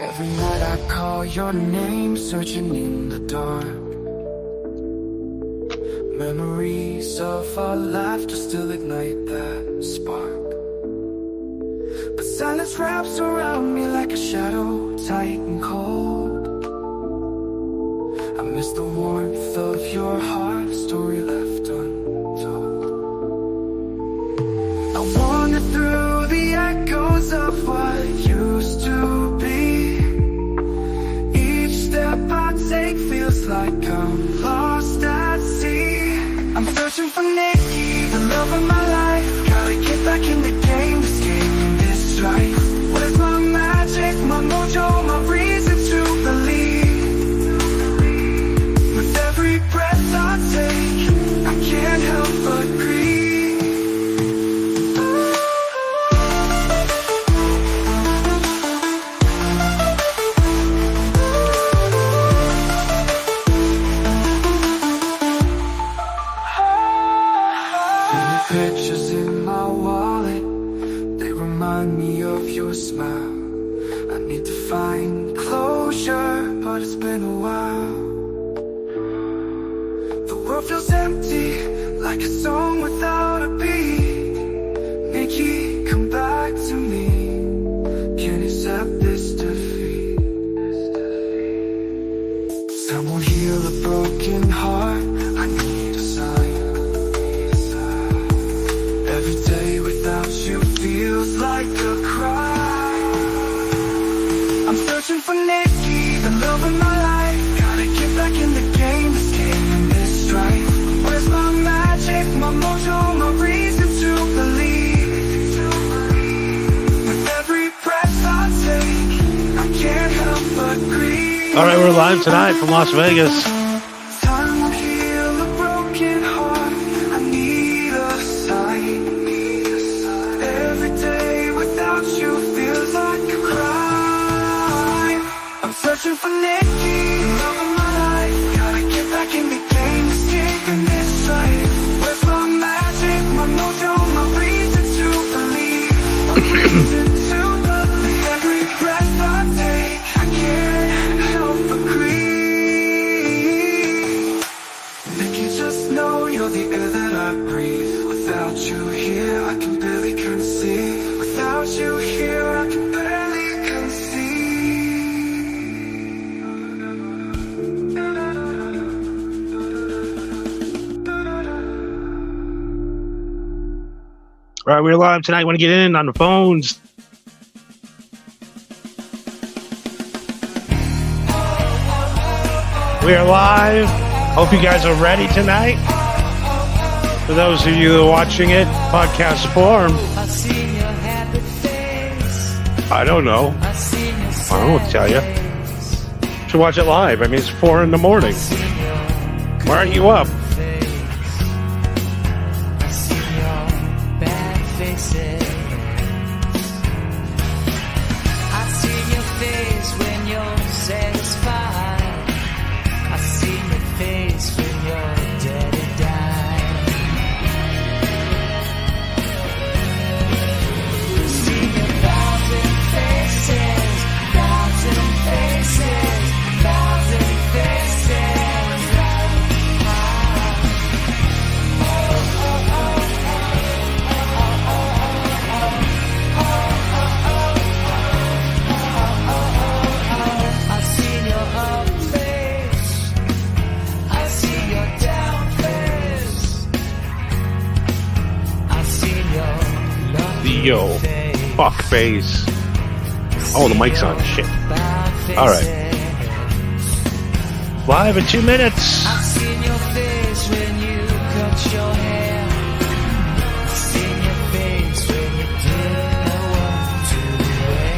Every night I call your name, searching in the dark. Memories of our laughter still ignite that spark. But silence wraps around me like a shadow, tight and cold. I miss the warmth of your heart, a story left untold. I wander through the echoes of what used to be. Each step I take feels like I'm lost at sea. I'm searching for Nikki, the love of my life. Gotta get back in the game, this game, this strife. Where's my magic, my mojo, my reason to believe? With every breath I take, I can't help but breathe. Pictures in my wallet, they remind me of your smile. I need to find closure, but it's been a while. The world feels empty, like a song without a beat. Nikki, come back to me. Can't accept this defeat. Someone heal a broken heart, I need a sign. Every day without you feels like a crime. I'm searching for Nikki, the love of my life. Gotta get back in the game, this game and this strife. Where's my magic, my mojo, my reason to believe? With every breath I take, I can't help but grieve. All right, we're live tonight from Las Vegas. Time will heal a broken heart, I need a sign. You feels like a crime. I'm searching for Nikki, love of my life. Gotta get back in the game, escape in this life. Where's my magic, my mojo, my reason to believe? My reason to believe. Every breath I take, I can't help but grieve. Nikki, just know you're the air that I breathe. Without you here, I can barely conceive. Without you here, I can barely conceive. All right, we're live tonight. Want to get in on the phones? We are live. Hope you guys are ready tonight. For those of you watching it, podcast form. I don't know. I won't tell you. You should watch it live. I mean, it's 4 in the morning. Why aren't you up? Yo, fuck face. Oh, the mic's on. Shit. All right. Live in 2 minutes. I've seen your face when you cut your hair. I've seen your face when you didn't know what to wear.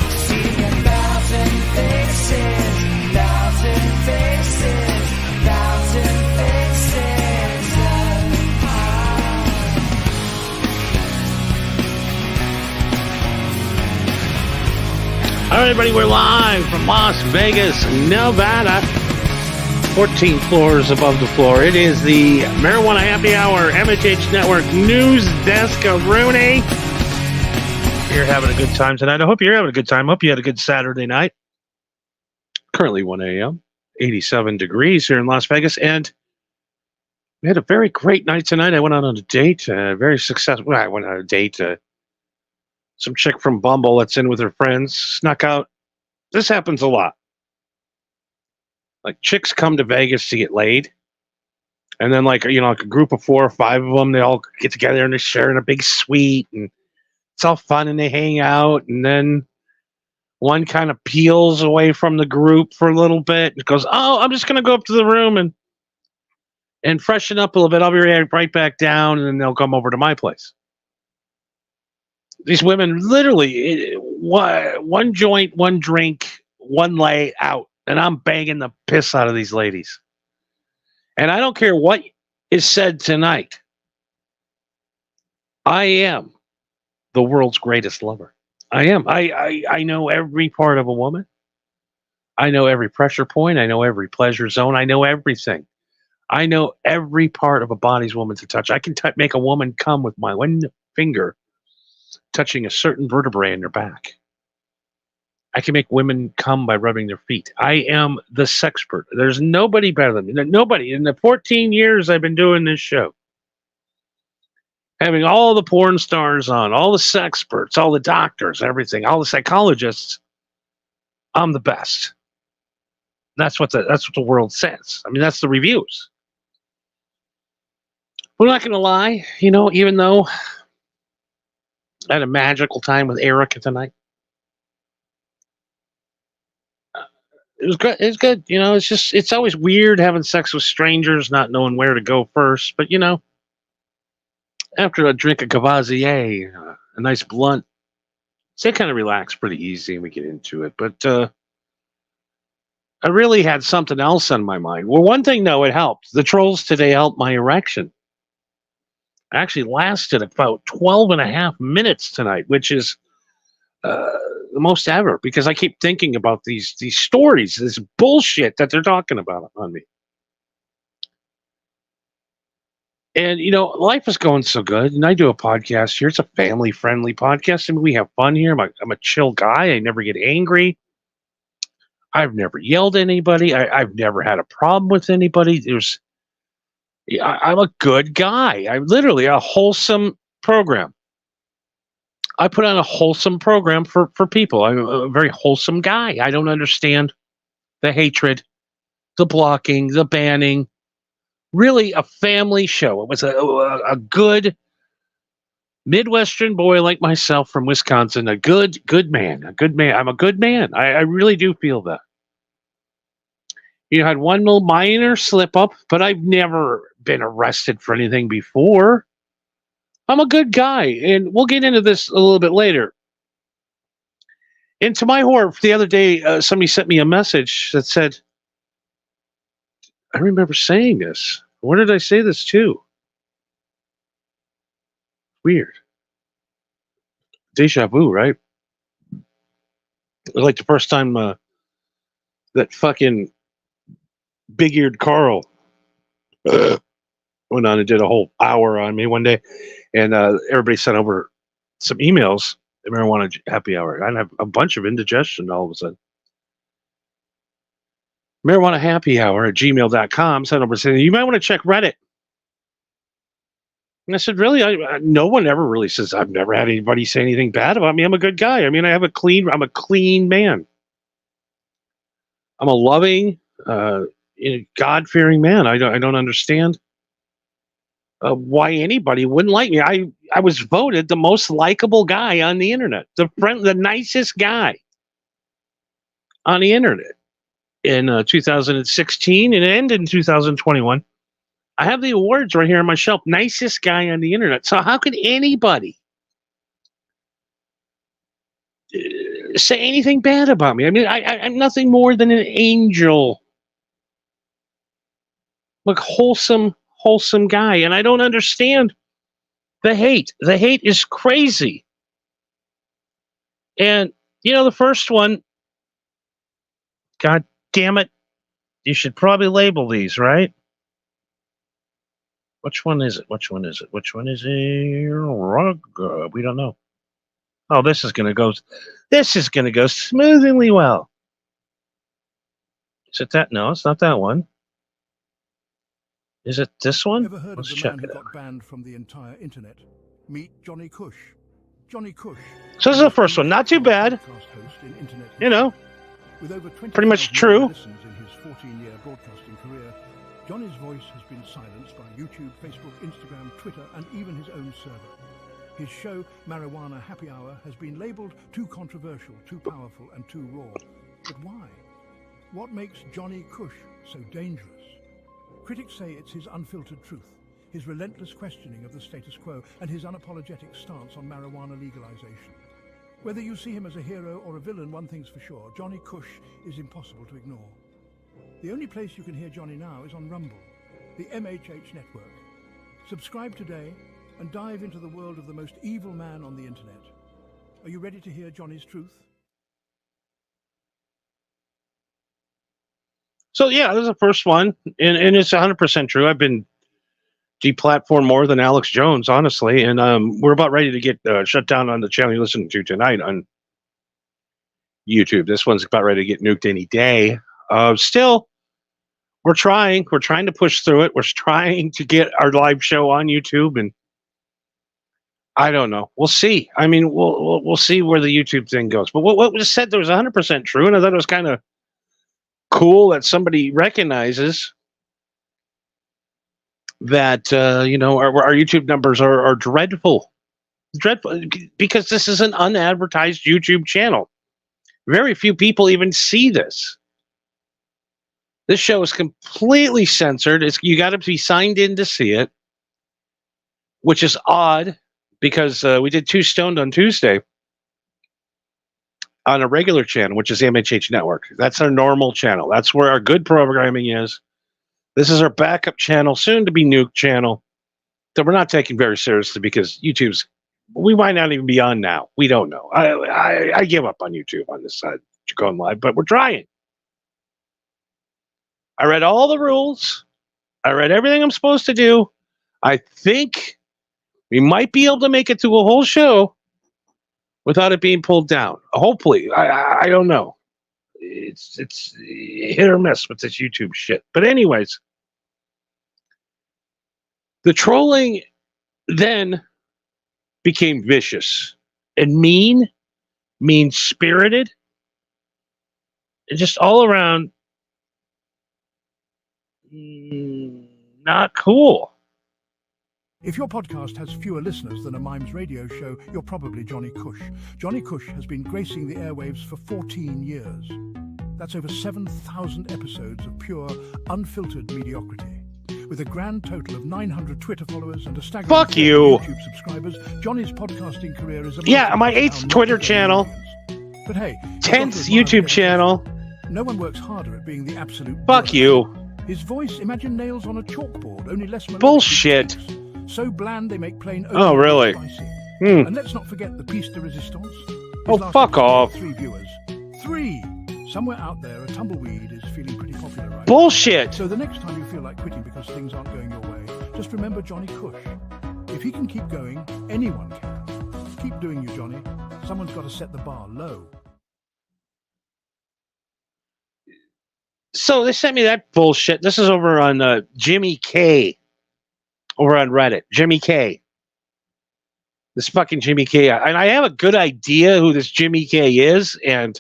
I've seen a thousand faces, thousand faces, thousand faces. All right, everybody, we're live from Las Vegas, Nevada. 14 floors above the floor. It is the Marijuana Happy Hour, Mhhnetwork News Desk of Rooney. you're having a good time tonight. I hope you're having a good time. I hope you had a good Saturday night. Currently 1 a.m., 87 degrees here in Las Vegas, and we had a very great night tonight. I went out on a date, very successful. Well, I went on a date. Some chick from Bumble that's in with her friends snuck out. This happens a lot. Like chicks come to Vegas to get laid, and then like a group of 4 or 5 of them, they all get together and they're sharing a big suite, and it's all fun and they hang out, and then one kind of peels away from the group for a little bit and goes, "Oh, I'm just gonna go up to the room and freshen up a little bit. I'll be right back down," and then they'll come over to my place. These women literally one joint, one drink, one lay out, and I'm banging the piss out of these ladies. And I don't care what is said tonight. I am the world's greatest lover. I am. I know every part of a woman. I know every pressure point. I know every pleasure zone. I know everything. I know every part of a body's woman to touch. I can make a woman come with my one finger touching a certain vertebrae in their back. I can make women come by rubbing their feet. I am the sexpert. There's nobody better than me. Nobody. In the 14 years I've been doing this show, having all the porn stars on, all the sexperts, all the doctors, everything, all the psychologists, I'm the best. That's what the world says. I mean, that's the reviews. We're not going to lie, even though I had a magical time with Erica tonight. It was good. It's good. It's always weird having sex with strangers, not knowing where to go first. But, after a drink of Cavazier, a nice blunt, they kind of relax pretty easy and we get into it. But I really had something else on my mind. Well, one thing, though, it helped. The trolls today helped my erection. Actually lasted about 12 and a half minutes tonight, which is the most ever, because I keep thinking about these stories, this bullshit that they're talking about on me. And, life is going so good. And I do a podcast here. It's a family-friendly podcast. I mean, we have fun here. I'm a chill guy. I never get angry. I've never yelled at anybody. I've never had a problem with anybody. I'm a good guy. I'm literally a wholesome program. I put on a wholesome program for people. I'm a very wholesome guy. I don't understand the hatred, the blocking, the banning. Really a family show. It was a good Midwestern boy like myself from Wisconsin, a good man, a good man. I'm a good man. I really do feel that. Had one little minor slip up, but I've never been arrested for anything before. I'm a good guy, and we'll get into this a little bit later. And to my horror, the other day, somebody sent me a message that said, I remember saying this. Where did I say this to? Weird. Deja vu, right? It was like the first time that fucking big-eared Carl went on and did a whole hour on me one day, and everybody sent over some emails. The marijuana happy hour. I have a bunch of indigestion all of a sudden. Marijuana happy hour at gmail.com sent over saying, you might want to check Reddit. And I said, really? No one ever really says, I've never had anybody say anything bad about me. I'm a good guy. I mean, I'm a clean man. I'm a loving, God-fearing man. I don't understand why anybody wouldn't like me. I was voted the most likable guy on the internet, the nicest guy on the internet in 2016 and in 2021. I have the awards right here on my shelf. Nicest guy on the internet. So how could anybody say anything bad about me? I mean, I'm nothing more than an angel. Like wholesome guy. And I don't understand the hate. The hate is crazy. And, the first one, God damn it, you should probably label these, right? Which one is it? We don't know. Oh, this is gonna go. This is gonna go smoothly well. Is it that? No, it's not that one. Is it this one? Ever heard Let's of the check man who it out. got banned from the entire internet? Meet Johnny Cush. Johnny Cush. So this is the first one. Not too bad. You know, with over pretty much true. Listens in his 14-year broadcasting career, Johnny's voice has been silenced by YouTube, Facebook, Instagram, Twitter, and even his own server. His show, Marijuana Happy Hour, has been labeled too controversial, too powerful, and too raw. But why? What makes Johnny Cush so dangerous? Critics say it's his unfiltered truth, his relentless questioning of the status quo, and his unapologetic stance on marijuana legalization. Whether you see him as a hero or a villain, one thing's for sure, Johnny Cush is impossible to ignore. The only place you can hear Johnny now is on Rumble, the MHH network. Subscribe today and dive into the world of the most evil man on the internet. Are you ready to hear Johnny's truth? So yeah, this is the first one, and it's 100% true. I've been deplatformed more than Alex Jones, honestly, and we're about ready to get shut down on the channel you're listening to tonight on YouTube. This one's about ready to get nuked any day. Still, we're trying. We're trying to push through it. We're trying to get our live show on YouTube, and I don't know. We'll see. I mean, we'll see where the YouTube thing goes. But what was said there was 100% true, and I thought it was kind of cool that somebody recognizes that you know, our YouTube numbers are dreadful because this is an unadvertised YouTube channel. Very few people even see this. This show is completely censored. You got to be signed in to see it, which is odd because we did Too Stoned on Tuesday on a regular channel, which is MHH Network. That's our normal channel. That's where our good programming is. This is our backup channel, soon to be nuke channel, that we're not taking very seriously because YouTube's, we might not even be on now. We don't know. I give up on YouTube on this side, going live, but we're trying. I read all the rules. I read everything I'm supposed to do. I think we might be able to make it through a whole show without it being pulled down. Hopefully. I don't know. It's hit or miss with this YouTube shit. But anyways, the trolling then became vicious and mean-spirited, and just all around not cool. If your podcast has fewer listeners than a Mimes radio show, you're probably Johnny Cush. Johnny Cush has been gracing the airwaves for 14 years. That's over 7,000 episodes of pure, unfiltered mediocrity. With a grand total of 900 Twitter followers and a staggering Fuck you. YouTube subscribers, Johnny's podcasting career is my 8th Twitter channel. But hey, 10th YouTube channel. No one works harder at being the absolute Fuck worst. you. His voice, imagine nails on a chalkboard, only less melodic. Bullshit. So bland they make plain Oh, really? spicy. Hmm. And let's not forget the piece de resistance. Oh, fuck off. 3 viewers. 3! Somewhere out there, a tumbleweed is feeling pretty popular right Bullshit. now. So the next time you feel like quitting because things aren't going your way, just remember Johnny Cush. If he can keep going, anyone can. Keep doing you, Johnny. Someone's got to set the bar low. So they sent me that bullshit. This is over on Jimmy K. Over on Reddit. Jimmy K. This fucking Jimmy K. And I have a good idea who this Jimmy K is, and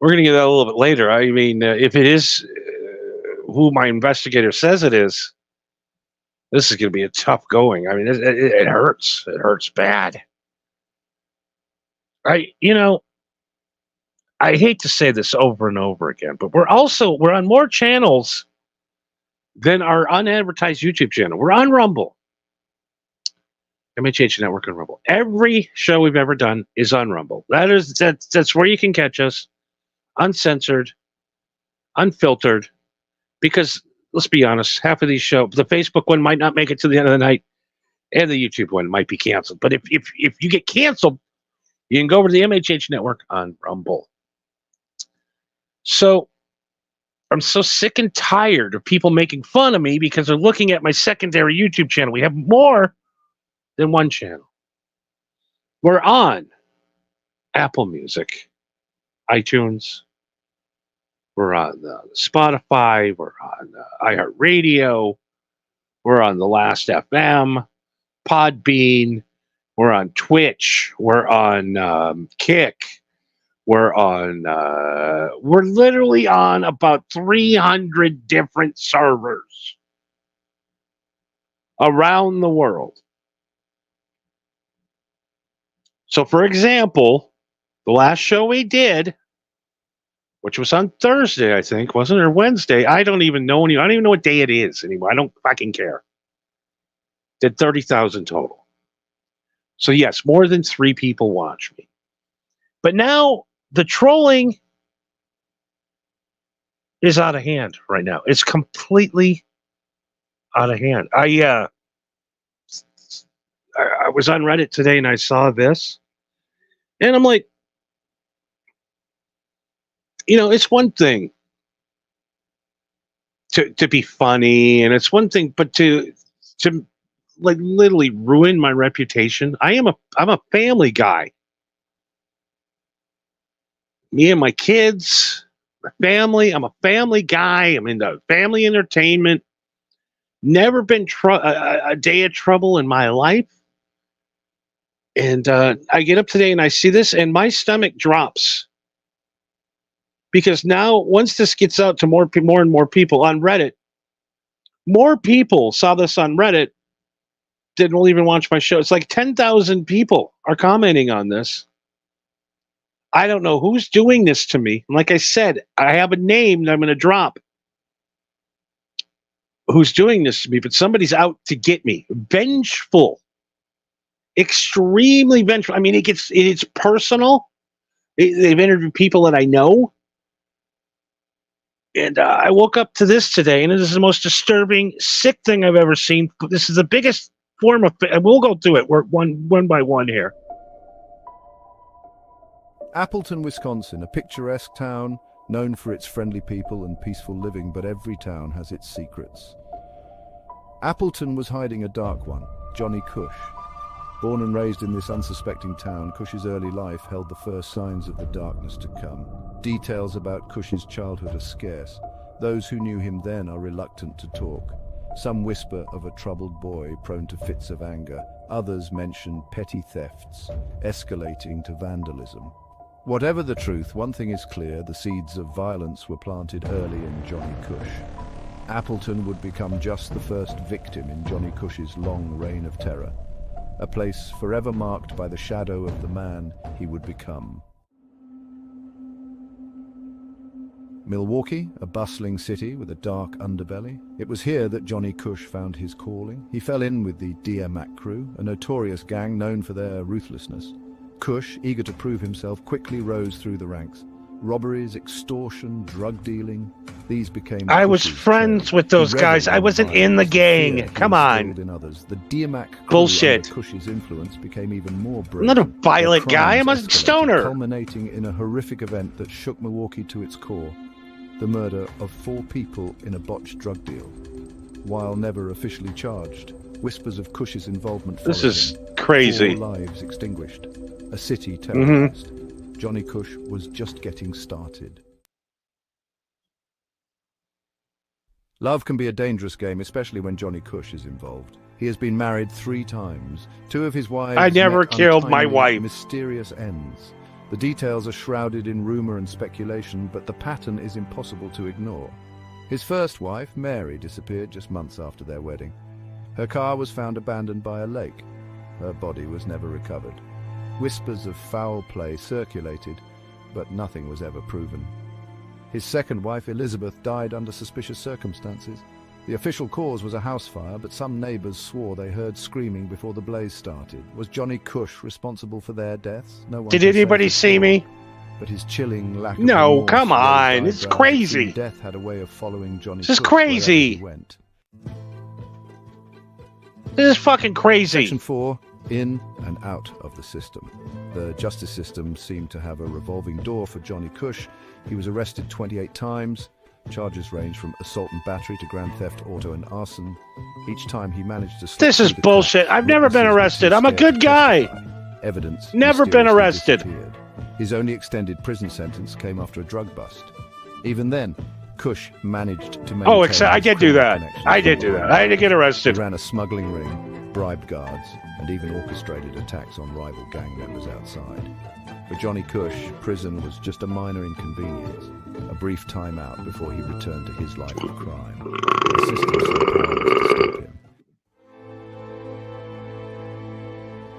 we're going to get that a little bit later. I mean, if it is who my investigator says it is, this is going to be a tough going. I mean, it hurts. It hurts bad. I hate to say this over and over again, but we're on more channels than our unadvertised YouTube channel. We're on Rumble. MHH Network and Rumble. Every show we've ever done is on Rumble. That's where you can catch us. Uncensored, unfiltered, because let's be honest, half of these shows, the Facebook one might not make it to the end of the night, and the YouTube one might be canceled. But if you get canceled, you can go over to the MHH Network on Rumble. So I'm so sick and tired of people making fun of me because they're looking at my secondary YouTube channel. We have more than one channel. We're on Apple Music, iTunes. We're on Spotify. We're on iHeartRadio. We're on the Last FM, Podbean. We're on Twitch. We're on Kick. We're literally on about 300 different servers around the world. So, for example, the last show we did, which was on Thursday, I think, wasn't it, or Wednesday? I don't even know anymore. I don't even know what day it is anymore. I don't fucking care. Did 30,000 total. So, yes, more than 3 people watch me. But now the trolling is out of hand right now. It's completely out of hand. I was on Reddit today and I saw this. And I'm like, it's one thing to be funny, and it's one thing, but to like literally ruin my reputation. I'm a family guy. Me and my kids, my family. I'm a family guy. I'm into family entertainment. Never been a day of trouble in my life. And I get up today and I see this, and my stomach drops. Because now, once this gets out to more and more people on Reddit, more people saw this on Reddit, didn't even watch my show. It's like 10,000 people are commenting on this. I don't know who's doing this to me. Like I said, I have a name that I'm going to drop. Who's doing this to me? But somebody's out to get me. Vengeful. Extremely vengeful. I mean, it's personal. They've interviewed people that I know. And I woke up to this today, and it is the most disturbing, sick thing I've ever seen. This is the biggest form of... We'll go through it. We're one by one here. Appleton, Wisconsin, a picturesque town known for its friendly people and peaceful living, but every town has its secrets. Appleton was hiding a dark one, Johnny Cush. Born and raised in this unsuspecting town, Cush's early life held the first signs of the darkness to come. Details about Cush's childhood are scarce. Those who knew him then are reluctant to talk. Some whisper of a troubled boy prone to fits of anger. Others mention petty thefts, escalating to vandalism. Whatever the truth, one thing is clear: the seeds of violence were planted early in Johnny Cush. Appleton would become just the first victim in Johnny Cush's long reign of terror, a place forever marked by the shadow of the man he would become. Milwaukee, a bustling city with a dark underbelly. It was here that Johnny Cush found his calling. He fell in with the Dear Mac crew, a notorious gang known for their ruthlessness. Cush, eager to prove himself, quickly rose through the ranks. Robberies, extortion, drug dealing, these became... I was friends with those guys. I wasn't in the gang. Come on. In others. The Dear Mac crew bullshit. Under Cush's influence became even more I'm brilliant. not a violent guy. I'm a Escalated, stoner. culminating in a horrific event that shook Milwaukee to its core. The murder of 4 people in a botched drug deal. While never officially charged, whispers of Cush's involvement followed This is him. crazy. 4 lives extinguished. A city terrorized. Johnny Cush was just getting started. Love can be a dangerous game, especially when Johnny Cush is involved. He has been married 3 times. 2 of his wives I never met killed my untimely, wife. mysterious ends. The details are shrouded in rumor and speculation, but the pattern is impossible to ignore. His first wife, Mary, disappeared just months after their wedding. Her car was found abandoned by a lake. Her body was never recovered. Whispers of foul play circulated, but nothing was ever proven. His second wife, Elizabeth, died under suspicious circumstances. The official cause was a house fire, but some neighbors swore they heard screaming before the blaze started. Was Johnny Cush responsible for their deaths? No one Did can say anybody for see sure, me? But his chilling lack of No, remorse come raised on. It's eyebrows. crazy. Death had a way of following Johnny This is Cush wherever crazy. he went. This is fucking crazy. Section 4, in and out of the system. The justice system seemed to have a revolving door for Johnny Cush. He was arrested 28 times. Charges range from assault and battery to grand theft, auto and arson. Each time he managed to slip This is through the bullshit. cracks. I've never been Witnesses were arrested. too I'm a scared good to guy. testify. Evidence Never been mysteriously arrested. disappeared. His only extended prison sentence came after a drug bust. Even then, Cush managed to maintain Oh, his I did do criminal that. connections I with did the do that. crime. I had to get He arrested. ran a smuggling ring, bribed guards, and even orchestrated attacks on rival gang members outside. For Johnny Cush, prison was just a minor inconvenience, a brief timeout before he returned to his life of crime. The system saw powerless to stop him.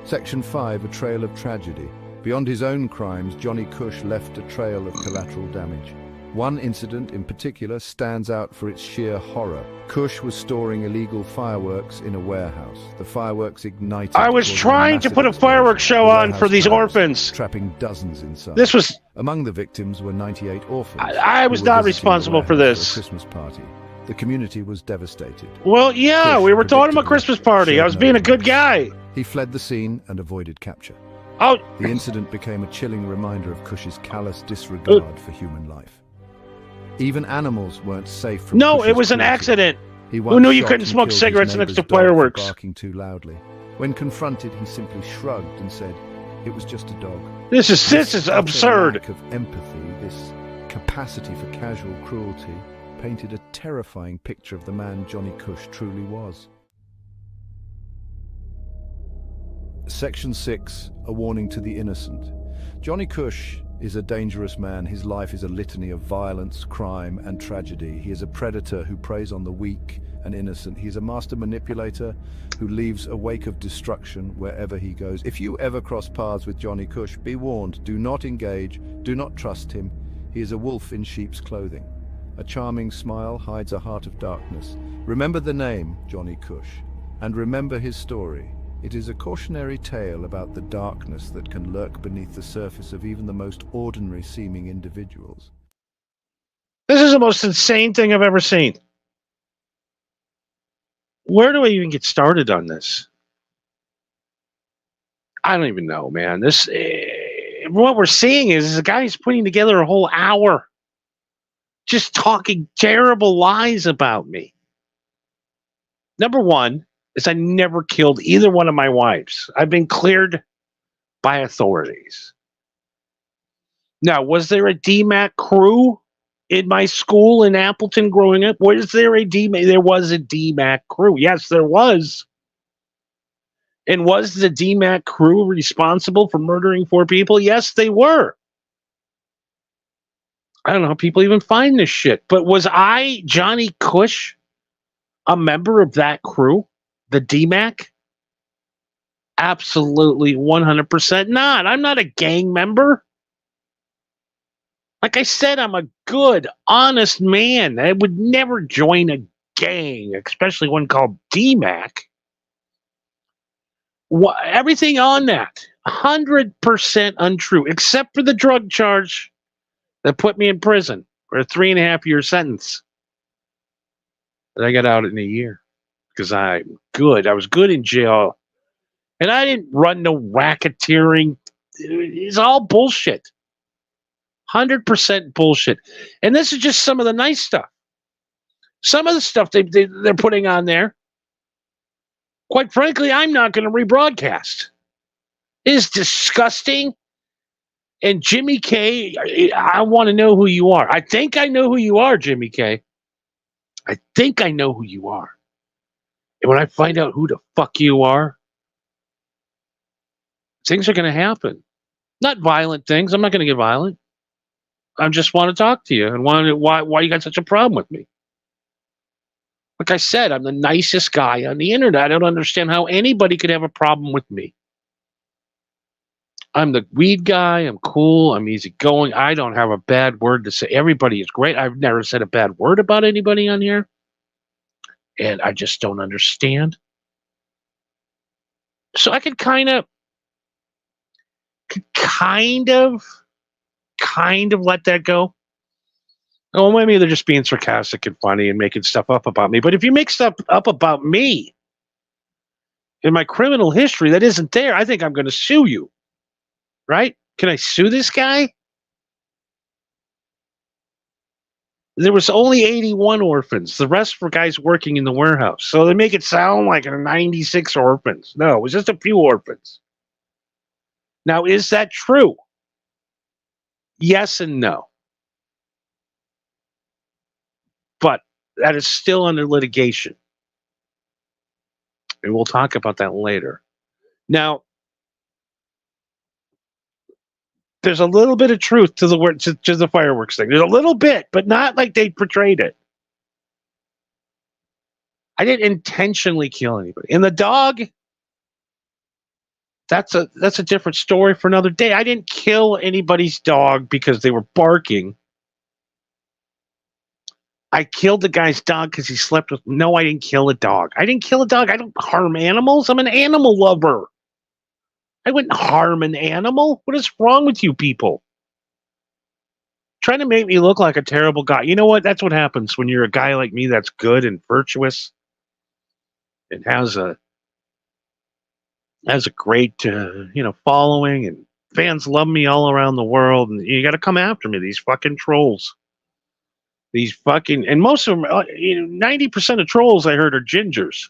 Section 5, a trail of tragedy. Beyond his own crimes, Johnny Cush left a trail of collateral damage. One incident in particular stands out for its sheer horror. Cush was storing illegal fireworks in a warehouse. The fireworks ignited. I was causing trying to massive put a explosion. fireworks show The on warehouse for these collapsed, orphans. trapping dozens inside. This was... Among the victims were 98 orphans. I was who were not visiting the responsible for warehouse this. a Christmas party. The community was devastated. Well, yeah, Cush, we were throwing him a predictably, Christmas party. I showed was no being a good remorse. guy. He fled the scene and avoided capture. Oh, The incident became a chilling reminder of Cush's callous disregard for human life. Even animals weren't safe from no, Cush's it was an cruelty. accident. He Who once knew you shot couldn't and smoke killed his cigarettes next to neighbor's dog for fireworks? barking too loudly. When confronted, he simply shrugged and said, "It was just a dog." This is utter absurd. lack of empathy, this capacity for casual cruelty, painted a terrifying picture of the man Johnny Cush truly was. Section 6, a warning to the innocent. Johnny Cush is a dangerous man. His life is a litany of violence, crime, and tragedy. He is a predator who preys on the weak and innocent. He is a master manipulator who leaves a wake of destruction wherever he goes. If you ever cross paths with Johnny Cush, be warned, do not engage, do not trust him. He is a wolf in sheep's clothing. A charming smile hides a heart of darkness. Remember the name, Johnny Cush, and remember his story. It is a cautionary tale about the darkness that can lurk beneath the surface of even the most ordinary-seeming individuals. This is the most insane thing I've ever seen. Where do I even get started on this? I don't even know, man. This, what we're seeing is a guy's putting together a whole hour just talking terrible lies about me. Number one is I never killed either one of my wives. I've been cleared by authorities. Now, was there a DMAC crew in my school in Appleton growing up? Was there a DMAC? There was a DMAC crew. Yes, there was. And was the DMAC crew responsible for murdering 4 people? Yes, they were. I don't know how people even find this shit. But was I, Johnny Cush, a member of that crew? The DMAC? Absolutely 100% not. I'm not a gang member. Like I said, I'm a good, honest man. I would never join a gang, especially one called DMAC. Everything on that, 100% untrue, except for the drug charge that put me in prison for a 3.5-year sentence. But I got out in a year because I'm good. I was good in jail. And I didn't run no racketeering. It's all bullshit. 100% bullshit. And this is just some of the nice stuff. Some of the stuff they're putting on there, quite frankly, I'm not going to rebroadcast. It is disgusting. And Jimmy K, I want to know who you are. I think I know who you are, Jimmy K. I think I know who you are. And when I find out who the fuck you are, things are going to happen. Not violent things. I'm not going to get violent. I just want to talk to you and why you got such a problem with me. Like I said, I'm the nicest guy on the internet. I don't understand how anybody could have a problem with me. I'm the weed guy. I'm cool. I'm easygoing. I don't have a bad word to say. Everybody is great. I've never said a bad word about anybody on here. And I just don't understand. So I could kind of let that go. Oh, maybe they're just being sarcastic and funny and making stuff up about me. But if you make stuff up about me in my criminal history that isn't there, I think I'm going to sue you. Right? Can I sue this guy? There was only 81 orphans. The rest were guys working in the warehouse. So they make it sound like 96 orphans. No, it was just a few orphans. Now, is that true? Yes and no. But that is still under litigation. And we'll talk about that later. Now, there's a little bit of truth to the word to the fireworks thing. There's a little bit, but not like they portrayed it. I didn't intentionally kill anybody. And the dog, that's a different story for another day. I didn't kill anybody's dog because they were barking. I killed the guy's dog because he slept with. No, I didn't kill a dog. I didn't kill a dog. I don't harm animals. I'm an animal lover. I wouldn't harm an animal. What is wrong with you people? Trying to make me look like a terrible guy. You know what? That's what happens when you're a guy like me that's good and virtuous and has a great following, and fans love me all around the world. And you got to come after me, these fucking trolls. These fucking, and most of them, 90% of trolls I heard are gingers.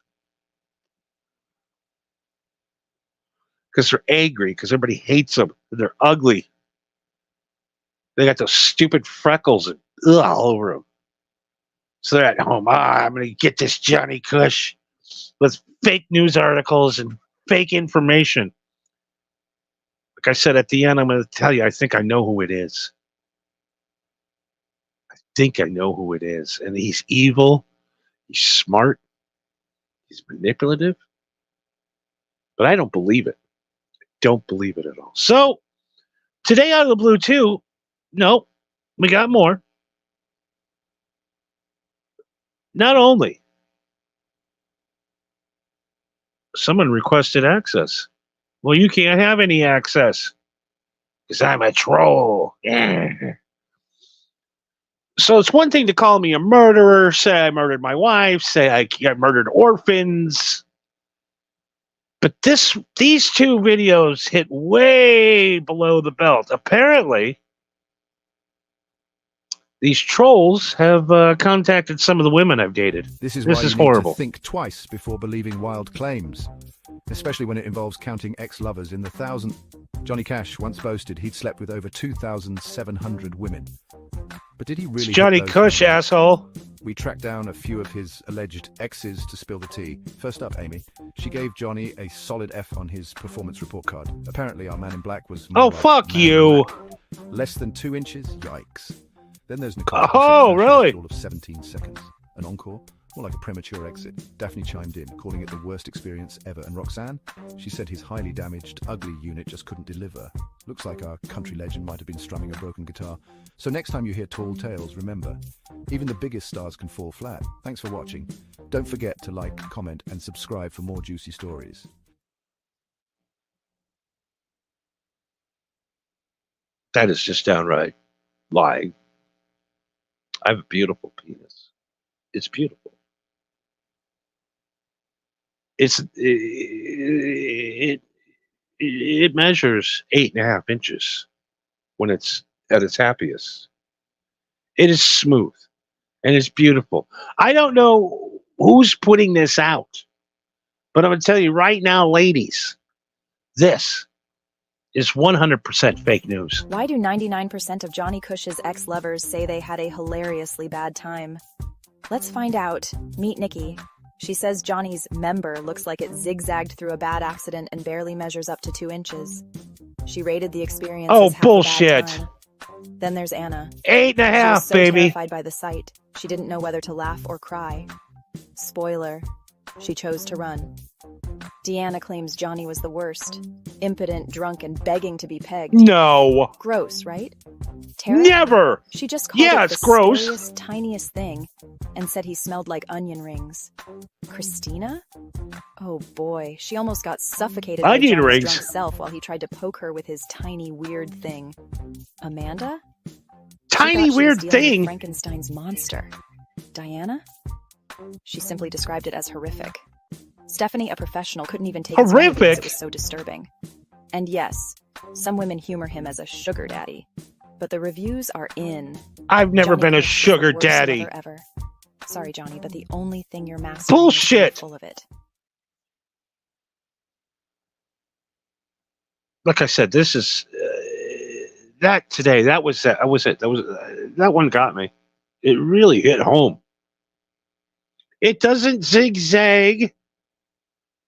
Because they're angry, because everybody hates them. They're ugly. They got those stupid freckles and all over them. So they're at home. I'm going to get this Johnny Cush with fake news articles and fake information. Like I said at the end, I'm going to tell you, I think I know who it is. I know who it is. And he's evil. He's smart. He's manipulative. But I don't believe it. Don't believe it at all. So, today out of the blue, too, no, we got more. Not only someone requested access. Well, you can't have any access because I'm a troll. Yeah. So it's one thing to call me a murderer, say I murdered my wife, say I murdered orphans. But these two videos hit way below the belt. Apparently, these trolls have contacted some of the women I've dated. This is why you need horrible. to think twice before believing wild claims, especially when it involves counting ex-lovers in the thousands. Johnny Cash once boasted he'd slept with over 2,700 women. But did he really? It's Johnny Cush, asshole. We tracked down a few of his alleged exes to spill the tea. First up, Amy. She gave Johnny a solid F on his performance report card. Apparently, our man in black was more Oh, like fuck Man in you. Black. Less than 2 inches? Yikes. Then there's Nicole. Oh, really? All of 17 seconds. An encore? More like a premature exit. Daphne chimed in, calling it the worst experience ever. And Roxanne? She said his highly damaged, ugly unit just couldn't deliver. Looks like our country legend might have been strumming a broken guitar. So next time you hear tall tales, remember, even the biggest stars can fall flat. Thanks for watching. Don't forget to like, comment, and subscribe for more juicy stories. That is just downright lying. I have a beautiful penis. It's beautiful. It measures 8.5 inches when it's at its happiest. It is smooth and it's beautiful. I don't know who's putting this out, but I'm going to tell you right now, ladies, this is 100% fake news. Why do 99% of Johnny Cush's ex-lovers say they had a hilariously bad time? Let's find out. Meet Nikki. She says Johnny's member looks like it zigzagged through a bad accident and barely measures up to 2 inches. She rated the experience Oh, as half a bad bullshit. time. Then there's Anna. 8.5, She was so baby. terrified by the sight, she didn't know whether to laugh or cry. Spoiler, she chose to run. Deanna claims Johnny was the worst. Impotent, drunk, and begging to be pegged. No. Gross, right? Tara? Never. She just called Yeah, it it's the gross. scariest, tiniest thing and said he smelled like onion rings. Christina? Oh boy, she almost got suffocated by Onion John's rings. drunk self while he tried to poke her with his tiny, weird thing. Amanda? She Tiny thought she was weird dealing with thing. Frankenstein's monster. Diana? She simply described it as horrific. Stephanie, a professional, couldn't even take his Horrific? because it was so disturbing. And yes, some women humor him as a sugar daddy, but the reviews are in. I've never Johnny been a Cush is the sugar worst daddy. lover ever. Sorry, Johnny, but the only thing you're mastering Bullshit. is being full of it. like I said, this is that today. That was it. That one got me. It really hit home. It doesn't zigzag.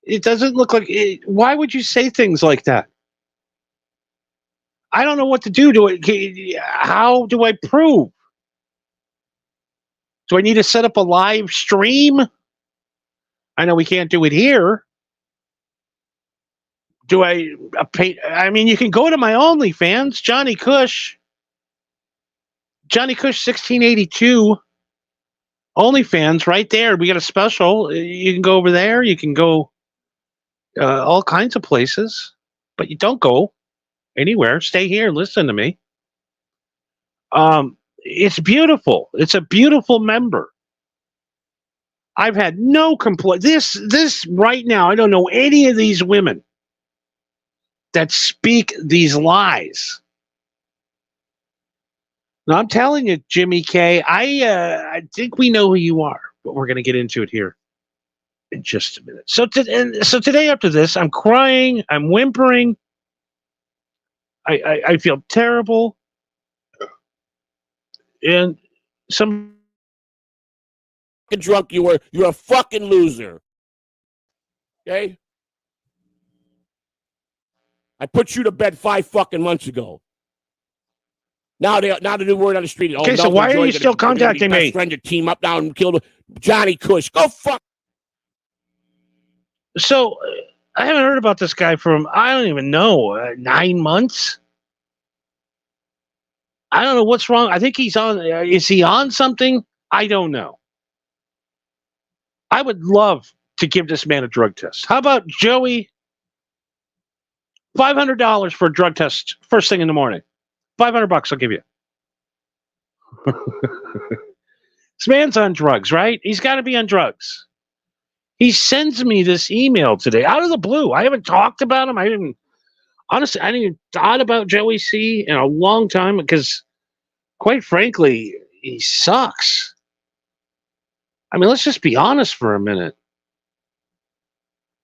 It doesn't look like it. Why would you say things like that? I don't know what to do to it. How do I prove? Do I need to set up a live stream? I know we can't do it here. Do I pay? I mean, you can go to my OnlyFans, Johnny Cush 1682 OnlyFans right there. We got a special. You can go over there. You can go all kinds of places, but you don't go anywhere. Stay here and listen to me. It's beautiful. It's a beautiful member. I've had no complaint. This right now, I don't know any of these women that speak these lies. Now, I'm telling you, Jimmy K, I think we know who you are, but we're going to get into it here in just a minute. So today after this, I'm crying, I'm whimpering, I feel terrible, and some drunk you're a fucking loser. Okay? I put you to bed 5 fucking months ago. Now the new word on the street. Okay, so why are you still contacting me? Friend to team up down and kill Johnny Cush. Go fuck. So I haven't heard about this guy from I don't even know 9 months. I don't know what's wrong. I think he's on. Is he on something? I don't know. I would love to give this man a drug test. How about Joey? $500 for a drug test first thing in the morning. $500 I'll give you. This man's on drugs, right? He's got to be on drugs. He sends me this email today out of the blue. I haven't talked about him. I didn't even thought about Joey C in a long time because, quite frankly, he sucks. I mean, let's just be honest for a minute.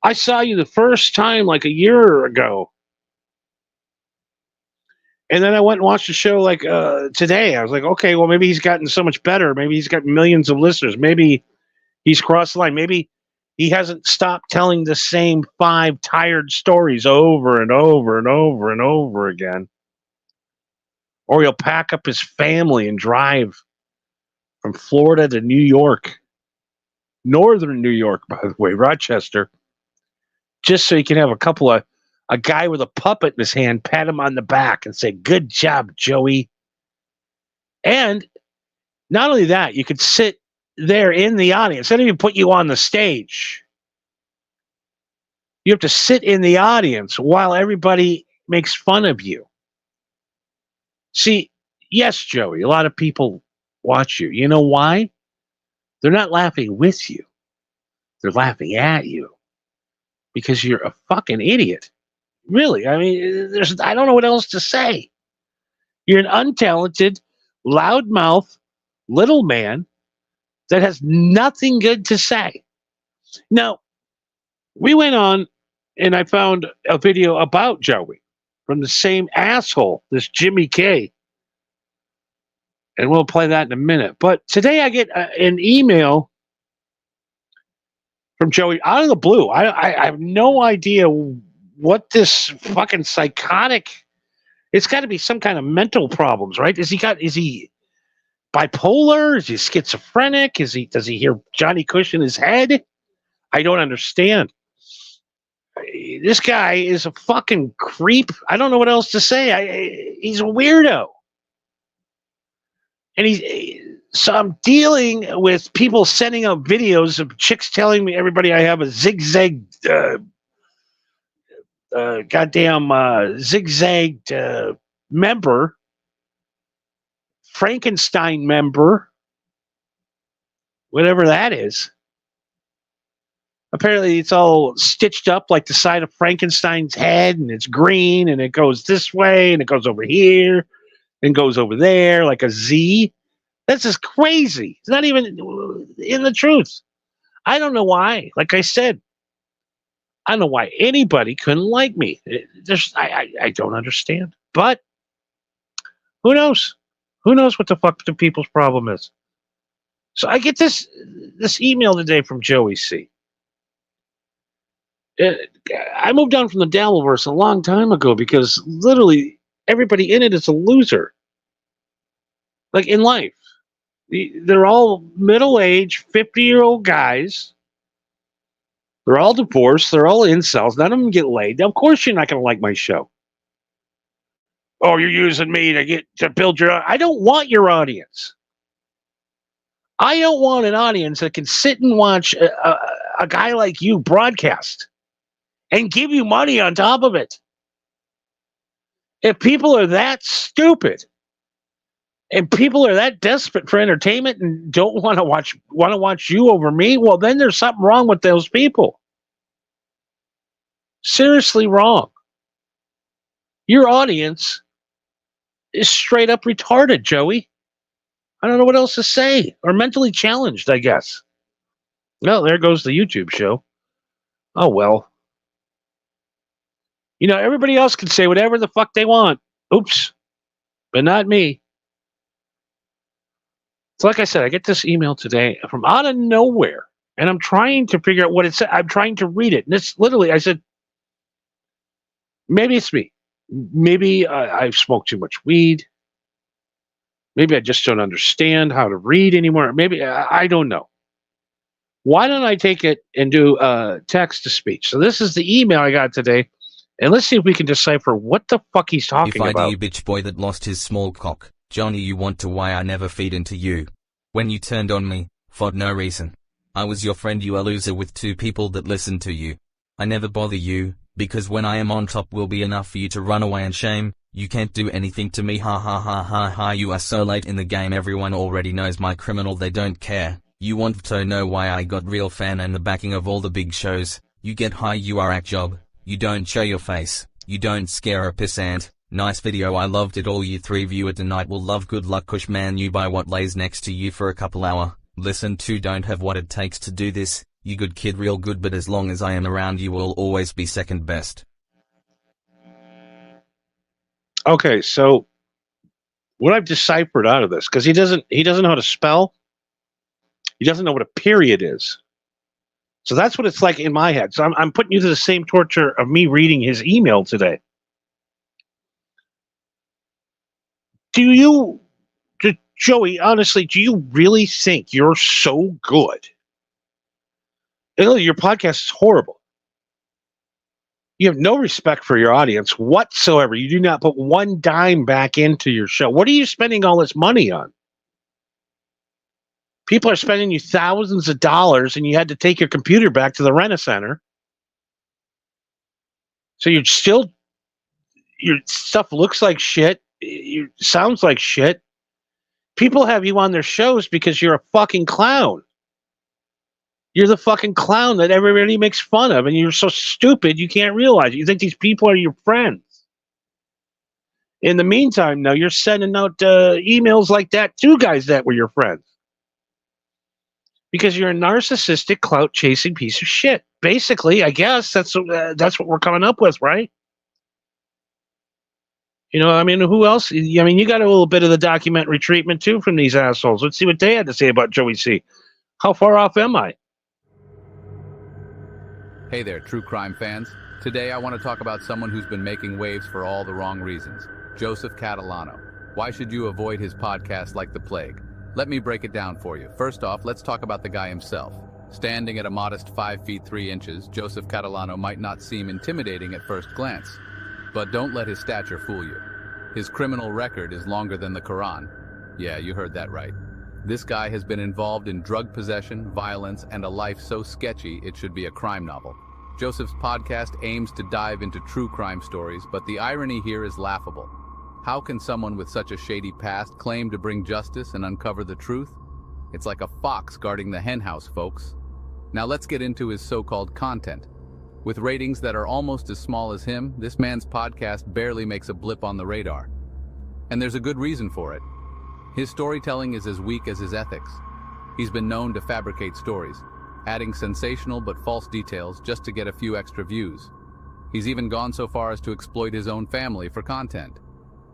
I saw you the first time like a year ago. And then I went and watched the show like today. I was like, okay, well, maybe he's gotten so much better. Maybe he's got millions of listeners. Maybe he's crossed the line. Maybe he hasn't stopped telling the same 5 tired stories over and over and over and over again. Or he'll pack up his family and drive from Florida to New York. Northern New York, by the way, Rochester. Just so he can have a guy with a puppet in his hand pat him on the back and say, good job, Joey. And not only that, you could sit there in the audience. They don't even put you on the stage. You have to sit in the audience while everybody makes fun of you. See, yes, Joey, a lot of people watch you. You know why? They're not laughing with you. They're laughing at you because you're a fucking idiot. Really, I mean, I don't know what else to say. You're an untalented, loudmouth little man that has nothing good to say. Now, we went on and I found a video about Joey from the same asshole, this Jimmy K. And we'll play that in a minute. But today I get an email from Joey out of the blue. I have no idea what this fucking psychotic, it's got to be some kind of mental problems, right? Is he bipolar? Is he schizophrenic? Does he hear Johnny Cush in his head? I don't understand. This guy is a fucking creep. I don't know what else to say. He's a weirdo. And so I'm dealing with people sending out videos of chicks telling me everybody I have a zigzag zigzagged member, Frankenstein member, whatever that is. Apparently it's all stitched up like the side of Frankenstein's head, and it's green, and it goes this way, and it goes over here, and goes over there like a Z. That's just crazy. It's not even in the truth. I don't know why. Like I said, I don't know why anybody couldn't like me. I don't understand. But who knows? Who knows what the fuck the people's problem is? So I get this email today from Joey C. I moved on from the Dabbleverse a long time ago because literally everybody in it is a loser. Like in life. They're all middle-aged, 50-year-old guys. They're all divorced. They're all incels. None of them get laid. Now, of course you're not going to like my show. Oh, you're using me to build your... I don't want your audience. I don't want an audience that can sit and watch a guy like you broadcast and give you money on top of it. If people are that stupid and people are that desperate for entertainment and don't want to watch you over me, well, then there's something wrong with those people. Seriously wrong. Your audience is straight up retarded, Joey. I don't know what else to say. Or mentally challenged, I guess. Well, there goes the YouTube show. Oh, well. You know, everybody else can say whatever the fuck they want. Oops. But not me. So like I said, I get this email today from out of nowhere. And I'm trying to figure out what it said. I'm trying to read it. And it's literally, I said, maybe it's me. Maybe I've smoked too much weed. Maybe I just don't understand how to read anymore. Maybe, I don't know. Why don't I take it and do text to speech? So this is the email I got today. And let's see if we can decipher what the fuck he's talking about. If I do you bitch boy that lost his small cock, Johnny, you want to why I never feed into you. When you turned on me, for no reason. I was your friend, you a loser with 2 people that listen to you. I never bother you, because when I am on top will be enough for you to run away and shame. You can't do anything to me, ha ha ha ha ha, you are so late in the game, everyone already knows my criminal, they don't care. You want to know why I got real fan and the backing of all the big shows. You get high, you are act job. You don't show your face. You don't scare a pissant. Nice video, I loved it all. You 3 viewer tonight will love. Good luck, Kush man. You buy what lays next to you for a couple hour. Listen to don't have what it takes to do this. You good kid, real good, but as long as I am around you will always be second best. Okay, so what I've deciphered out of this, because he doesn't know how to spell. He doesn't know what a period is. So that's what it's like in my head. So I'm putting you to the same torture of me reading his email today. Joey, honestly, do you really think you're so good? Your podcast is horrible. You have no respect for your audience whatsoever. You do not put one dime back into your show. What are you spending all this money on? People are spending you thousands of dollars and you had to take your computer back to the Rent-A-Center. So your stuff looks like shit. It sounds like shit. People have you on their shows because you're a fucking clown. You're the fucking clown that everybody makes fun of, and you're so stupid you can't realize it. You think these people are your friends. In the meantime, though, you're sending out emails like that to guys that were your friends. Because you're a narcissistic, clout-chasing piece of shit. Basically, I guess that's what we're coming up with, right? You know, I mean, who else? I mean, you got a little bit of the documentary treatment, too, from these assholes. Let's see what they had to say about Joey C. How far off am I? Hey there, true crime fans. Today I want to talk about someone who's been making waves for all the wrong reasons. Joseph Catalano. Why should you avoid his podcast like the plague? Let me break it down for you. First off, let's talk about the guy himself. Standing at a modest 5 feet 3 inches, Joseph Catalano might not seem intimidating at first glance. But don't let his stature fool you. His criminal record is longer than the Quran. Yeah, you heard that right. This guy has been involved in drug possession, violence, and a life so sketchy it should be a crime novel. Joseph's podcast aims to dive into true crime stories, but the irony here is laughable. How can someone with such a shady past claim to bring justice and uncover the truth? It's like a fox guarding the henhouse, folks. Now let's get into his so-called content. With ratings that are almost as small as him, this man's podcast barely makes a blip on the radar. And there's a good reason for it. His storytelling is as weak as his ethics. He's been known to fabricate stories, adding sensational but false details just to get a few extra views. He's even gone so far as to exploit his own family for content.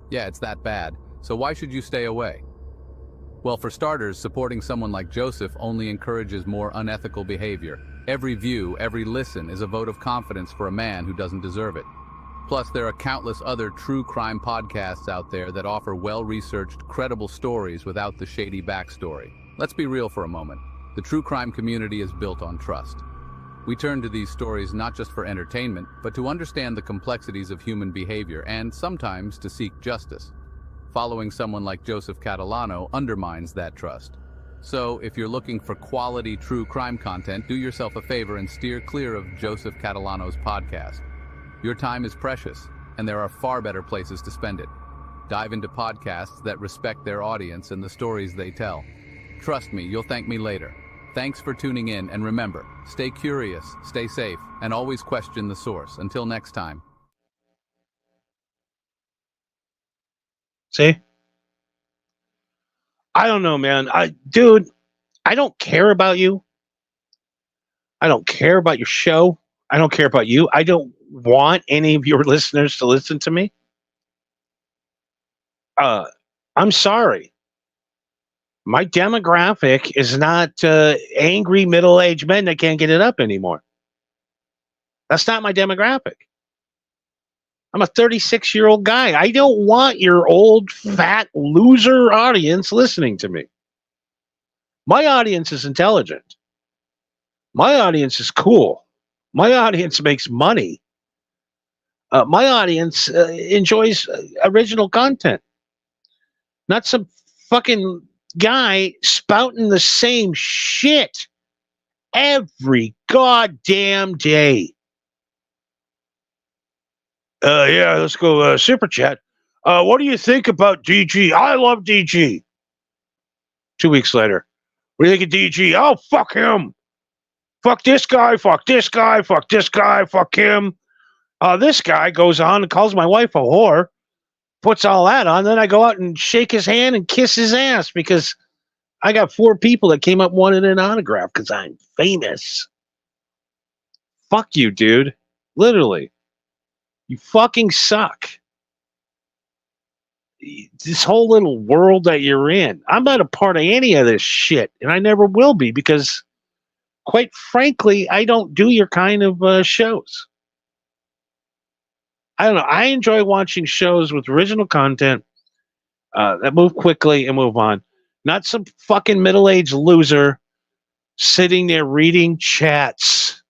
Yeah, it's that bad, so why should you stay away? Well, for starters, supporting someone like Joseph only encourages more unethical behavior. Every view, every listen is a vote of confidence for a man who doesn't deserve it. Plus, there are countless other true crime podcasts out there that offer well-researched, credible stories without the shady backstory. Let's be real for a moment. The true crime community is built on trust. We turn to these stories not just for entertainment, but to understand the complexities of human behavior and sometimes to seek justice. Following someone like Joseph Catalano undermines that trust. So, if you're looking for quality true crime content, do yourself a favor and steer clear of Joseph Catalano's podcast. Your time is precious, and there are far better places to spend it. Dive into podcasts that respect their audience and the stories they tell. Trust me, you'll thank me later. Thanks for tuning in, and remember, stay curious, stay safe, and always question the source. Until next time. See? I don't know, man. Dude, I don't care about you. I don't care about your show. I don't care about you. I don't want any of your listeners to listen to me. I'm sorry. My demographic is not angry middle-aged men that can't get it up anymore. That's not my demographic. I'm a 36-year-old guy. I don't want your old, fat, loser audience listening to me. My audience is intelligent. My audience is cool. My audience makes money. My audience enjoys original content. Not some fucking guy spouting the same shit every goddamn day. Yeah, let's go super chat. What do you think about DG? I love DG. 2 weeks later. What do you think of DG? Oh, fuck him. Fuck this guy. Fuck this guy. Fuck this guy. Fuck him. This guy goes on and calls my wife a whore. Puts all that on. Then I go out and shake his hand and kiss his ass because I got 4 people that came up and wanted an autograph because I'm famous. Fuck you, dude. Literally. You fucking suck. This whole little world that you're in. I'm not a part of any of this shit, and I never will be because, quite frankly, I don't do your kind of shows. I don't know. I enjoy watching shows with original content that move quickly and move on. Not some fucking middle-aged loser sitting there reading chats.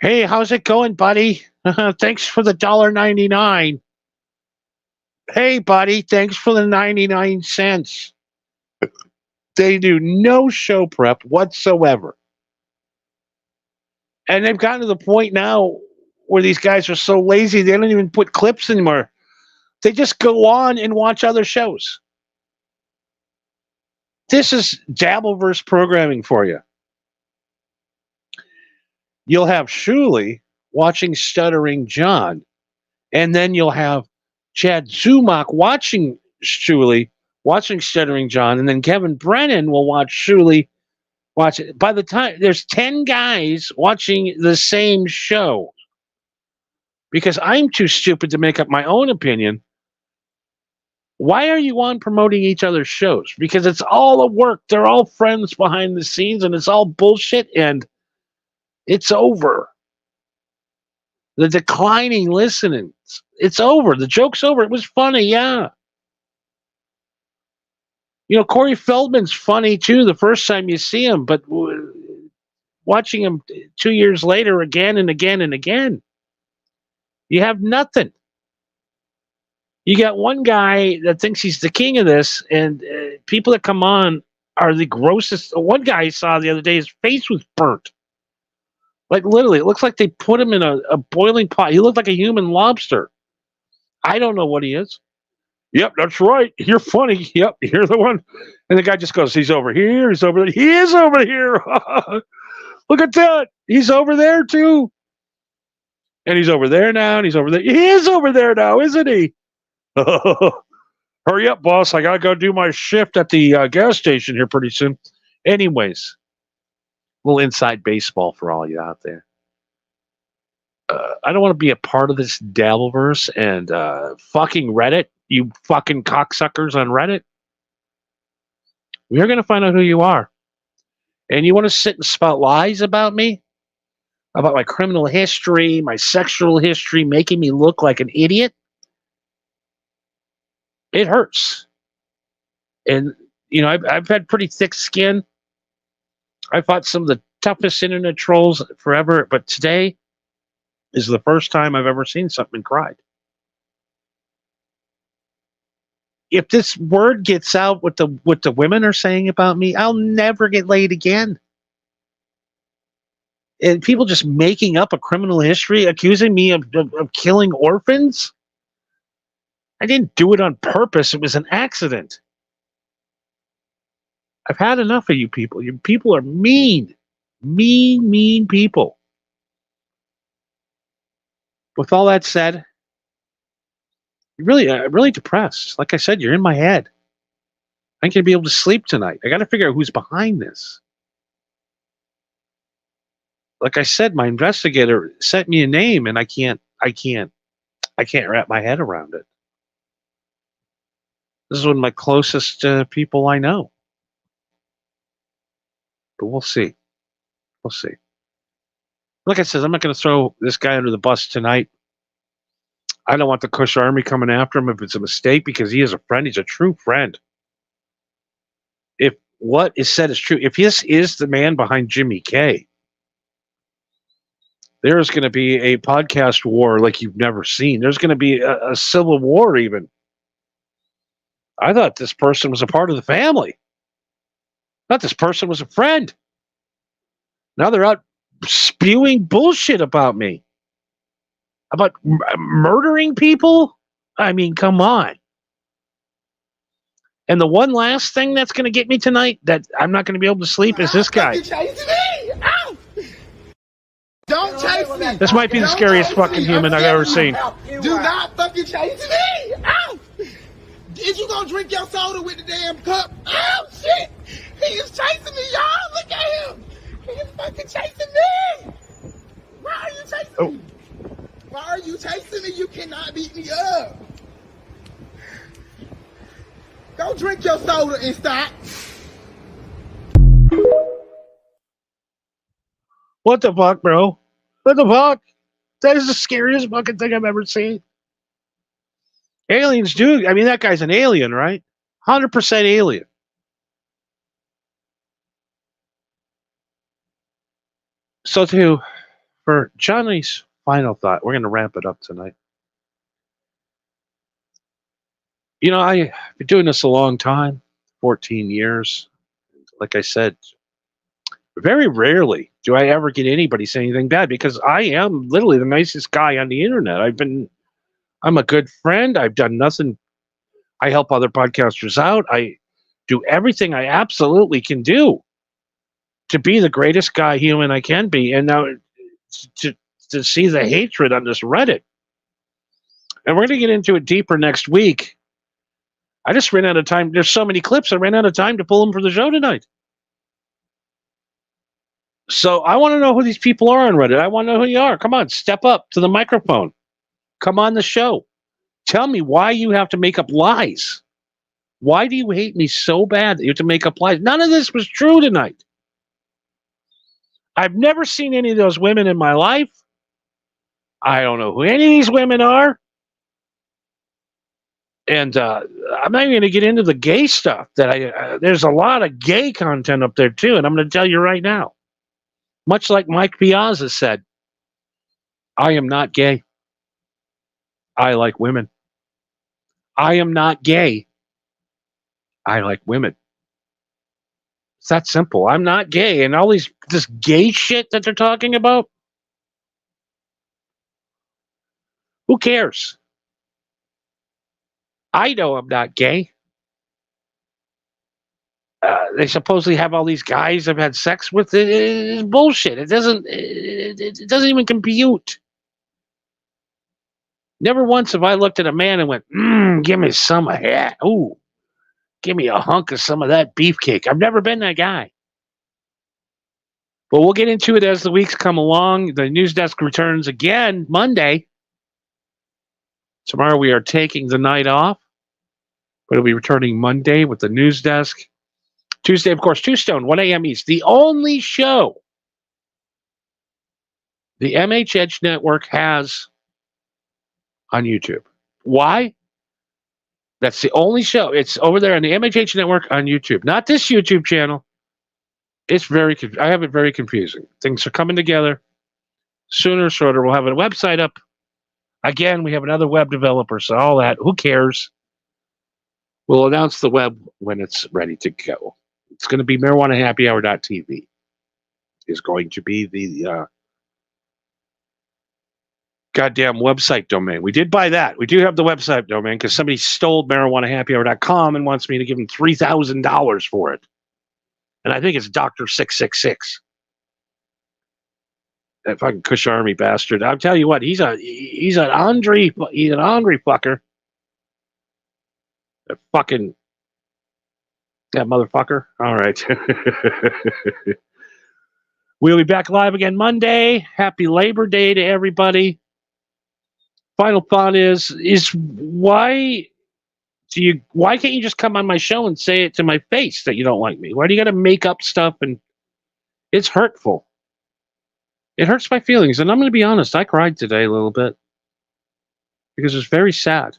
Hey, how's it going, buddy? Thanks for the $1.99. Hey, buddy, thanks for the 99 cents. They do no show prep whatsoever. And they've gotten to the point now where these guys are so lazy, they don't even put clips anymore. They just go on and watch other shows. This is Dabbleverse programming for you. You'll have Shuley watching Stuttering John, and then you'll have Chad Zumach watching Shuley, watching Stuttering John, and then Kevin Brennan will watch Shuley watch it. By the time there's 10 guys watching the same show, because I'm too stupid to make up my own opinion. Why are you on promoting each other's shows? Because it's all a work. They're all friends behind the scenes, and it's all bullshit, and it's over. The declining listening, it's over. The joke's over. It was funny, yeah. You know, Corey Feldman's funny, too, the first time you see him, but watching him 2 years later again and again and again, you have nothing. You got one guy that thinks he's the king of this, and people that come on are the grossest. One guy I saw the other day, his face was burnt. Like, literally, it looks like they put him in a boiling pot. He looked like a human lobster. I don't know what he is. Yep, that's right. You're funny. Yep, you're the one. And the guy just goes, he's over here. He's over there. He is over here. Look at that. He's over there, too. And he's over there now, and he's over there. He is over there now, isn't he? Hurry up, boss. I got to go do my shift at the gas station here pretty soon. Anyways, little inside baseball for all you out there. I don't want to be a part of this Dabbleverse and fucking Reddit. You fucking cocksuckers on Reddit. We're going to find out who you are. And you want to sit and spout lies about me? About my criminal history, my sexual history, making me look like an idiot? It hurts. And, you know, I've had pretty thick skin. I fought some of the toughest internet trolls forever, but today is the first time I've ever seen something and cried. If this word gets out what the women are saying about me, I'll never get laid again. And people just making up a criminal history, accusing me of killing orphans. I didn't do it on purpose. It was an accident. I've had enough of you people. You people are mean. Mean people. With all that said, I'm really depressed. Like I said, you're in my head. I ain't gonna be able to sleep tonight. I got to figure out who's behind this. Like I said, my investigator sent me a name, and I can't wrap my head around it. This is one of my closest people I know. But we'll see. We'll see. Like I said, I'm not going to throw this guy under the bus tonight. I don't want the Kush Army coming after him if it's a mistake, because he is a friend. He's a true friend. If what is said is true, if this is the man behind Jimmy K, there's going to be a podcast war like you've never seen. There's going to be a civil war even. I thought this person was a part of the family. I thought this person was a friend. Now they're out spewing bullshit about me. About murdering people? I mean, come on. And the one last thing that's going to get me tonight, that I'm not going to be able to sleep, is this guy. Don't chase me. This might be the scariest fucking human I've ever seen. Do not fucking chase me. Ow! Is you gonna drink your soda with the damn cup? Oh shit! He is chasing me, y'all. Look at him. He is fucking chasing me. Why are you chasing me? Why are you chasing me? You cannot beat me up. Go drink your soda and stop. What the fuck, bro? What the fuck? That is the scariest fucking thing I've ever seen. Aliens do. I mean, that guy's an alien, right? 100% alien. So, for Johnny's final thought, we're going to wrap it up tonight. You know, I've been doing this a long time, 14 years. Like I said, very rarely do I ever get anybody say anything bad, because I am literally the nicest guy on the internet. I'm a good friend. I've done nothing. I help other podcasters out. I do everything I absolutely can do to be the greatest guy human I can be. And now to see the hatred on this Reddit. And we're going to get into it deeper next week. I just ran out of time. There's so many clips. I ran out of time to pull them for the show tonight. So I want to know who these people are on Reddit. I want to know who you are. Come on, step up to the microphone. Come on the show. Tell me why you have to make up lies. Why do you hate me so bad that you have to make up lies? None of this was true tonight. I've never seen any of those women in my life. I don't know who any of these women are. And I'm not even going to get into the gay stuff. There's a lot of gay content up there too, and I'm going to tell you right now. Much like Mike Piazza said, I am not gay. I like women. I am not gay. I like women. It's that simple. I'm not gay. And all this gay shit that they're talking about, who cares? I know I'm not gay. They supposedly have all these guys I've had sex with. It's bullshit. It doesn't even compute. Never once have I looked at a man and went, give me some of that. Ooh, give me a hunk of some of that beefcake. I've never been that guy. But we'll get into it as the weeks come along. The news desk returns again Monday. Tomorrow we are taking the night off, but it'll be returning Monday with the news desk. Tuesday, of course, Two Stone, 1 a.m. East. The only show the MHH network has on YouTube. Why? That's the only show. It's over there on the MHH network on YouTube. Not this YouTube channel. It's I have it very confusing. Things are coming together. Sooner or shorter, we'll have a website up. Again, we have another web developer, so all that, who cares? We'll announce the web when it's ready to go. It's going to be marijuanahappyhour.tv. Is going to be the goddamn website domain. We did buy that. We do have the website domain because somebody stole marijuanahappyhour.com and wants me to give him $3,000 for it. And I think it's Dr. 666. That fucking Kush Army bastard. I'll tell you what, he's an Andre fucker. That fucking that motherfucker. All right. We'll be back live again Monday. Happy Labor Day to everybody. Final thought is why can't you just come on my show and say it to my face that you don't like me? Why do you got to make up stuff? And it's hurtful. It hurts my feelings. And I'm going to be honest, I cried today a little bit because it's very sad.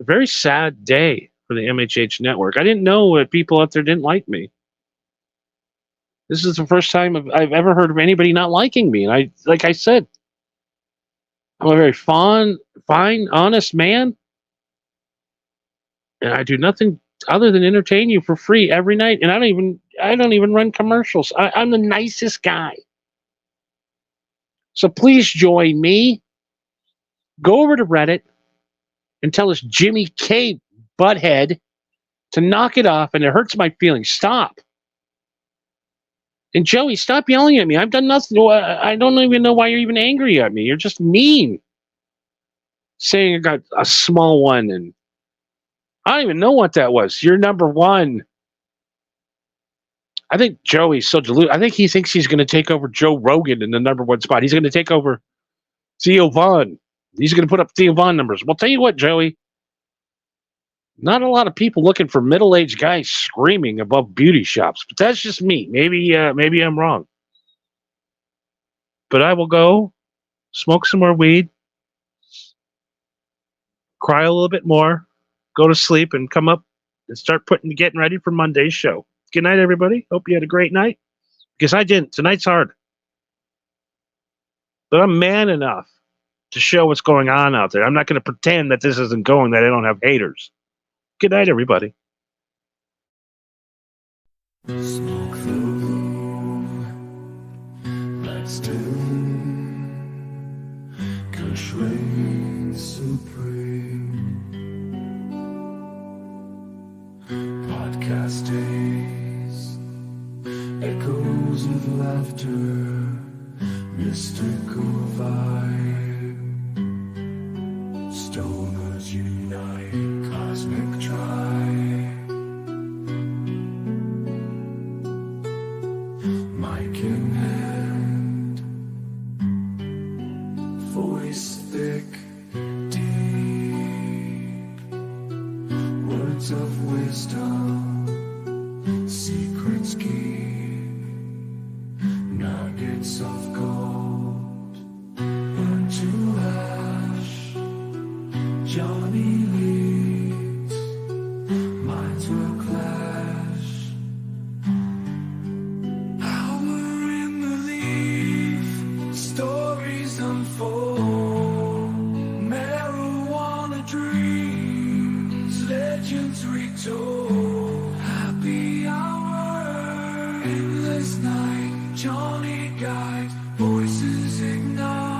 A very sad day for the MHH network. I didn't know that people out there didn't like me. This is the first time I've ever heard of anybody not liking me. And like I said, I'm a very fine, honest man. And I do nothing other than entertain you for free every night. And I don't even run commercials. I'm the nicest guy. So please join me. Go over to Reddit and tell us Jimmy K. Butthead to knock it off, and it hurts my feelings. Stop. And Joey, stop yelling at me. I've done nothing. I don't even know why you're even angry at me. You're just mean. Saying I got a small one, and I don't even know what that was. You're number one. I think Joey's so deluded. I think he thinks he's going to take over Joe Rogan in the number one spot. He's going to take over Theo Vaughn. He's going to put up Theo Vaughn numbers. Well, tell you what, Joey. Not a lot of people looking for middle-aged guys screaming above beauty shops, but that's just me. Maybe I'm wrong. But I will go smoke some more weed, cry a little bit more, go to sleep, and come up and start getting ready for Monday's show. Good night, everybody. Hope you had a great night. Because I didn't. Tonight's hard. But I'm man enough to show what's going on out there. I'm not going to pretend that this isn't going, that I don't have haters. Good night, everybody. Smoke through, let's do Kush reigns supreme. Podcast days, echoes of laughter, mystical vibe. Stoners unite, cosmic tribe. Mic in hand, voice thick, deep. Words of wisdom, secrets keep. Nuggets of gold, burn to ash. Johnny leads, minds will clash. Power in the leaf, stories unfold. Marijuana dreams, legends retold. Happy hour, endless night. Johnny guides, voices ignite.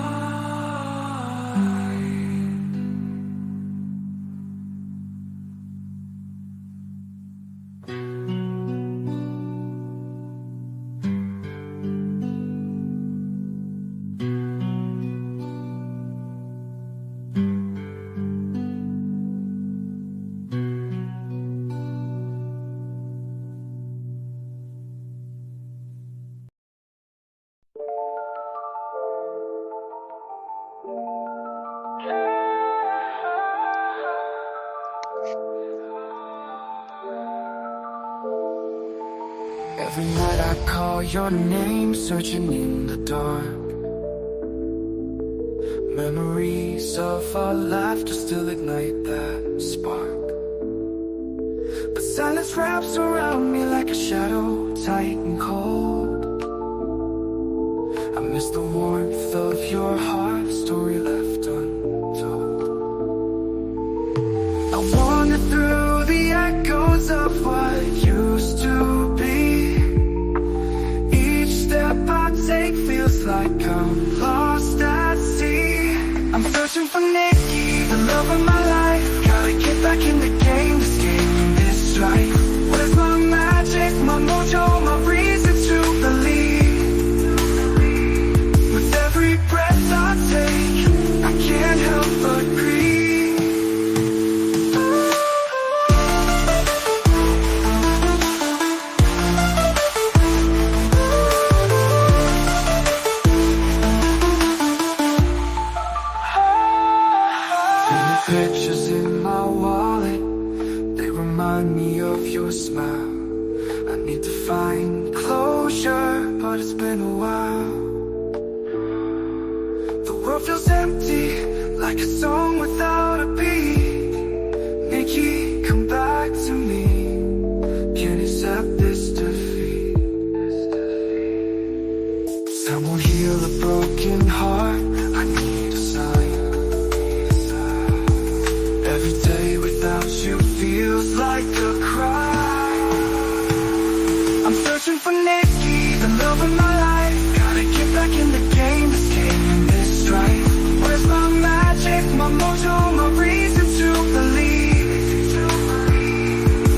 Every night I call your name, searching in the dark. Memories of our laughter still ignite that spark. But silence wraps around me like a shadow, tight and cold. I miss the warmth of your heart, story left untold. I wander through the echoes of what used to be. Each step I take feels like I'm lost at sea. I'm searching for Nikki, the love of my life. Gotta get back in the game, this game, this life. Where's my magic, my mojo, my reason to believe? With every breath I take, I can't help but breathe. Pictures in my wallet, they remind me of your smile. I need to find closure, but it's been a while. The world feels empty, like a song without a beat. Nikki, come back to me. Can't accept this defeat. Time won't heal a broken heart. I need a sign. Every day without you feels like a crime. I'm searching for Nikki, the love of my life. Gotta get back in the game, this game, this strife. Where's my magic, my mojo, my reason to believe?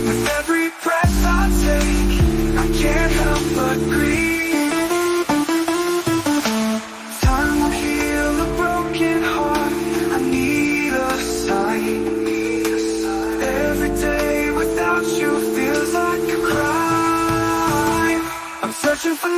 With every breath I take, I can't help but grieve. Time will heal a broken heart. I need a sign. Every day without you feels like a crime. I'm searching for